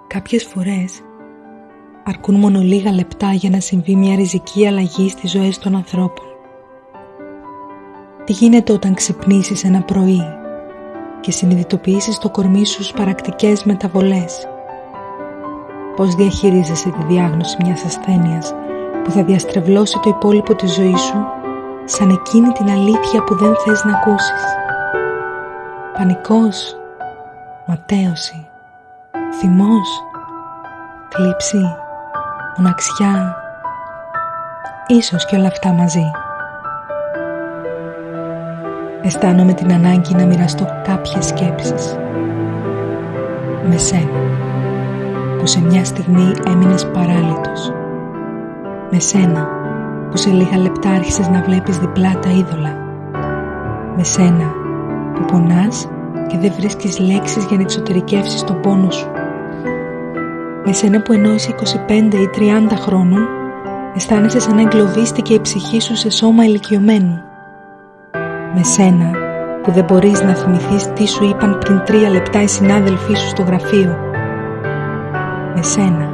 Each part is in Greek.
Κάποιες φορές αρκούν μόνο λίγα λεπτά για να συμβεί μια ριζική αλλαγή στις ζωές των ανθρώπων. Τι γίνεται όταν ξυπνήσεις ένα πρωί και συνειδητοποιήσεις το κορμί σου σπαρακτικές μεταβολές? Πώς διαχειρίζεσαι τη διάγνωση μιας ασθένειας που θα διαστρεβλώσει το υπόλοιπο της ζωής σου σαν εκείνη την αλήθεια που δεν θες να ακούσεις? Πανικός, ματέωση, θυμός, θλίψη, μοναξιά, ίσως και όλα αυτά μαζί. Αισθάνομαι την ανάγκη να μοιραστώ κάποιες σκέψεις με σένα, που σε μια στιγμή έμεινες παράλυτος. Με σένα, που σε λίγα λεπτά άρχισες να βλέπεις διπλά τα είδωλα. Με σένα, που πονάς και δεν βρίσκεις λέξεις για να εξωτερικεύσεις τον πόνο σου. Με σένα που ενώ είσαι 25 ή 30 χρόνων, αισθάνεσαι σαν να εγκλωβίστηκε η ψυχή σου σε σώμα ηλικιωμένου. Με σένα που δεν μπορείς να θυμηθείς τι σου είπαν πριν 3 λεπτά οι συνάδελφοί σου στο γραφείο. Με σένα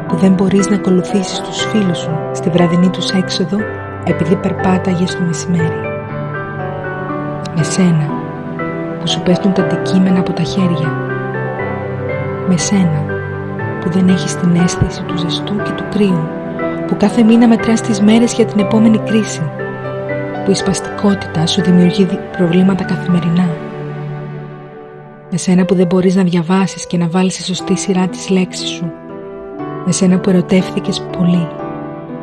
που δεν μπορείς να ακολουθήσεις τους φίλους σου στη βραδινή τους έξοδο επειδή περπάταγες το μεσημέρι. Με σένα που σου πέφτουν τα αντικείμενα από τα χέρια. Με σένα που δεν έχεις την αίσθηση του ζεστού και του κρύου, που κάθε μήνα μετράς τις μέρες για την επόμενη κρίση, που η σπαστικότητα σου δημιουργεί προβλήματα καθημερινά. Με σένα που δεν μπορείς να διαβάσεις και να βάλεις σε σωστή σειρά τις λέξεις σου. Με σένα που ερωτεύθηκες πολύ,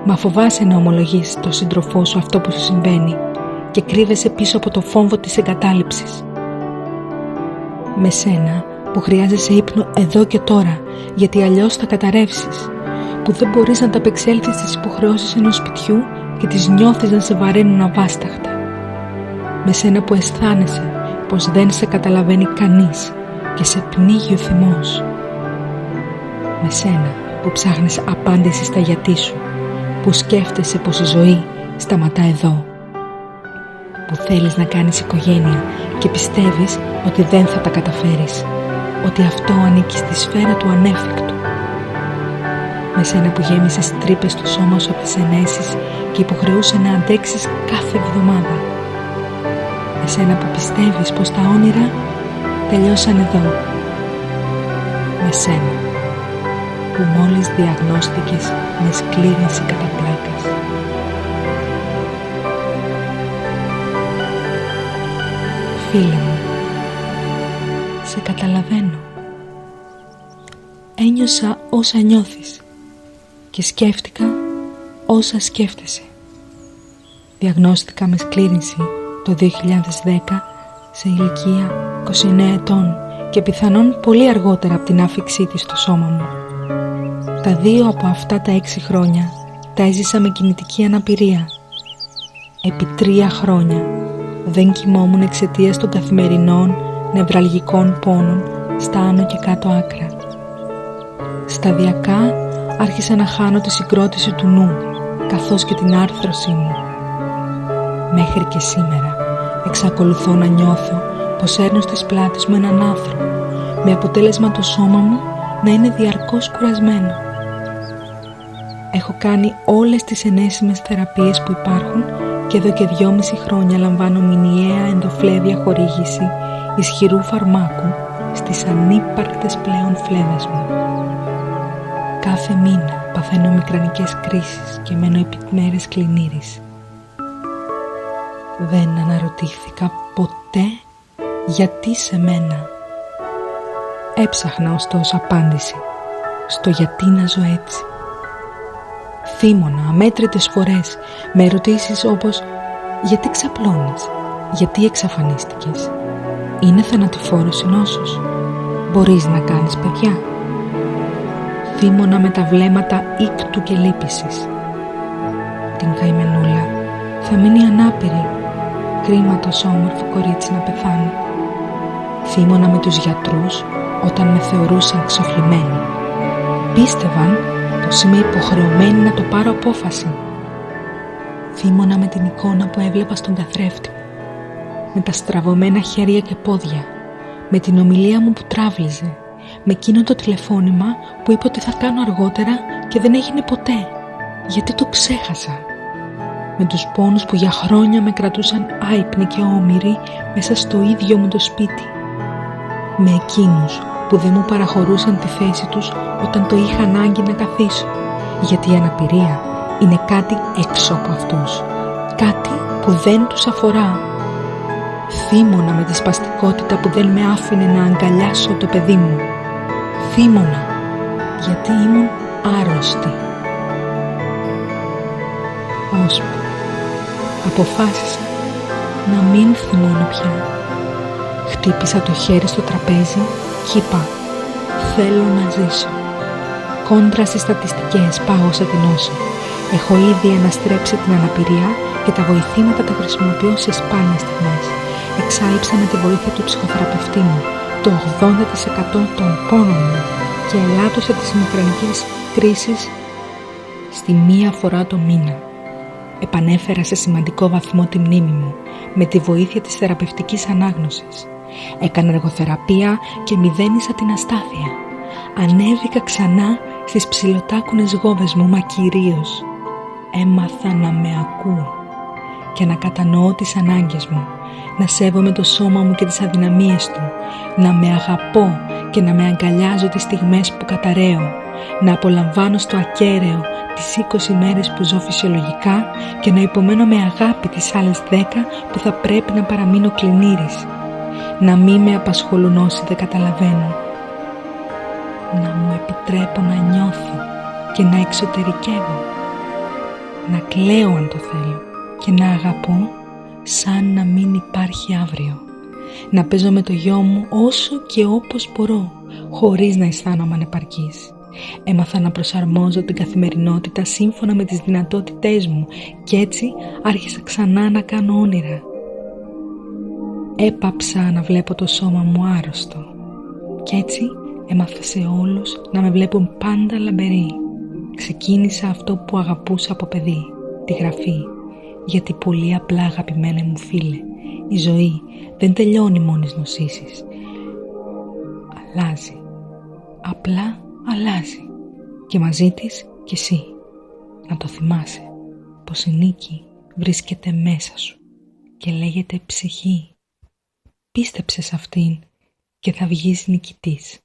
μα φοβάσαι να ομολογήσεις τον σύντροφό σου αυτό που σου συμβαίνει και κρύβεσαι πίσω από το φόβο της εγκατάλειψης. Με σένα που χρειάζεσαι ύπνο εδώ και τώρα, γιατί αλλιώς θα καταρρεύσεις, που δεν μπορείς να ανταπεξέλθεις στις υποχρεώσεις ενός σπιτιού και τις νιώθεις να σε βαραίνουν αβάσταχτα. Με σένα που αισθάνεσαι πως δεν σε καταλαβαίνει κανείς και σε πνίγει ο θυμός. Με σένα που ψάχνεις απάντηση στα γιατί σου, που σκέφτεσαι πως η ζωή σταματά εδώ, που θέλεις να κάνεις οικογένεια και πιστεύεις ότι δεν θα τα καταφέρεις, ότι αυτό ανήκει στη σφαίρα του ανέφικτου. Με σένα που γέμισες τρύπες στο σώμα σου από τις ενέσεις και υποχρεούσε να αντέξεις κάθε εβδομάδα. Με σένα που πιστεύεις πως τα όνειρα τελειώσαν εδώ. Με σένα που μόλις διαγνώστηκες με σκλήρυνση κατά πλάκας. Φίλε μου, σε καταλαβαίνω. Ένιωσα όσα νιώθεις και σκέφτηκα όσα σκέφτεσαι. Διαγνώστηκα με σκλήρυνση το 2010 σε ηλικία 29 ετών και πιθανόν πολύ αργότερα από την άφιξή της στο σώμα μου. Τα 2 από αυτά τα 6 χρόνια τα έζησα με κινητική αναπηρία. Επί 3 χρόνια δεν κοιμόμουν εξαιτίας των καθημερινών νευραλγικών πόνων στα άνω και κάτω άκρα. Σταδιακά άρχισα να χάνω τη συγκρότηση του νου, καθώς και την άρθρωσή μου. Μέχρι και σήμερα εξακολουθώ να νιώθω πως έρνω στις πλάτες μου έναν άθρο, με αποτέλεσμα το σώμα μου να είναι διαρκώς κουρασμένο. Έχω κάνει όλες τις ενέσιμες θεραπείες που υπάρχουν και εδώ και 2,5 χρόνια λαμβάνω μηνιαία ενδοφλέβια χορήγηση ισχυρού φαρμάκου στις ανύπαρκτες πλέον φλέβες μου. Κάθε μήνα παθαίνω μικρανικές κρίσεις και μένω επί μέρες κλινήρης. Δεν αναρωτήθηκα ποτέ γιατί σε μένα. Έψαχνα ωστόσο απάντηση στο γιατί να ζω έτσι. Θύμωνα αμέτρητες φορές με ερωτήσεις όπως γιατί ξαπλώνεις, γιατί εξαφανίστηκες, είναι θανατηφόρος η νόσος, μπορείς να κάνεις παιδιά. Θύμωνα με τα βλέμματα ήκτου και λύπησης. Την καημενούλα θα μείνει ανάπηρη, κρίμα τόσο όμορφο κορίτσι να πεθάνει. Θύμωνα με τους γιατρούς όταν με θεωρούσαν ξοφλημένη. Πίστευαν πως είμαι υποχρεωμένη να το πάρω απόφαση. Θύμωνα με την εικόνα που έβλεπα στον καθρέφτη, με τα στραβωμένα χέρια και πόδια, με την ομιλία μου που τράβλιζε, με εκείνο το τηλεφώνημα που είπε ότι θα κάνω αργότερα και δεν έγινε ποτέ, γιατί το ξέχασα. Με τους πόνους που για χρόνια με κρατούσαν άυπνοι και όμηροι μέσα στο ίδιο μου το σπίτι. Με εκείνους που δεν μου παραχωρούσαν τη θέση τους όταν το είχα ανάγκη να καθίσω, γιατί η αναπηρία είναι κάτι έξω από αυτούς, κάτι που δεν τους αφορά. Θύμωνα με τη σπαστικότητα που δεν με άφηνε να αγκαλιάσω το παιδί μου. Θύμωνα γιατί ήμουν άρρωστη. Ώσπου αποφάσισα να μην θυμώνω πια. Χτύπησα το χέρι στο τραπέζι και είπα «Θέλω να ζήσω». Κόντρα στις στατιστικές πάγωσα την νόση. Έχω ήδη αναστρέψει την αναπηρία και τα βοηθήματα τα χρησιμοποιώ σε σπάνιες στιγμές. Εξάλειψα με τη βοήθεια του ψυχοθεραπευτή μου το 80% των πόνων μου και ελάττωσα τις ημιχρονικές κρίσεις στη μία φορά το μήνα. Επανέφερα σε σημαντικό βαθμό τη μνήμη μου με τη βοήθεια της θεραπευτικής ανάγνωσης. Έκανα εργοθεραπεία και μηδένισα την αστάθεια. Ανέβηκα ξανά στις ψιλοτάκουνες γόβες μου, μα κυρίως έμαθα να με ακούω και να κατανοώ τις ανάγκες μου, να σέβομαι το σώμα μου και τις αδυναμίες του, να με αγαπώ και να με αγκαλιάζω τις στιγμές που καταραίω, να απολαμβάνω στο ακέραιο τις 20 μέρες που ζω φυσιολογικά και να υπομένω με αγάπη τις άλλες 10 που θα πρέπει να παραμείνω κλινήρης, να μην με απασχολούν όσοι δεν καταλαβαίνουν, να μου επιτρέπω να νιώθω και να εξωτερικεύω, να κλαίω αν το θέλω και να αγαπώ σαν να μην υπάρχει αύριο, να παίζω με το γιο μου όσο και όπως μπορώ, χωρίς να αισθάνομαι ανεπαρκής. Έμαθα να προσαρμόζω την καθημερινότητα σύμφωνα με τις δυνατότητές μου και έτσι άρχισα ξανά να κάνω όνειρα. Έπαψα να βλέπω το σώμα μου άρρωστο και έτσι έμαθα σε όλους να με βλέπουν πάντα λαμπερή. Ξεκίνησα αυτό που αγαπούσα από παιδί, τη γραφή, γιατί πολύ απλά αγαπημένε μου φίλε, η ζωή δεν τελειώνει μόνης νοσήσεις. Αλλάζει, απλά αλλάζει και μαζί της κι εσύ. Να το θυμάσαι πως η νίκη βρίσκεται μέσα σου και λέγεται ψυχή. Πίστεψε σε αυτήν και θα βγεις νικητής.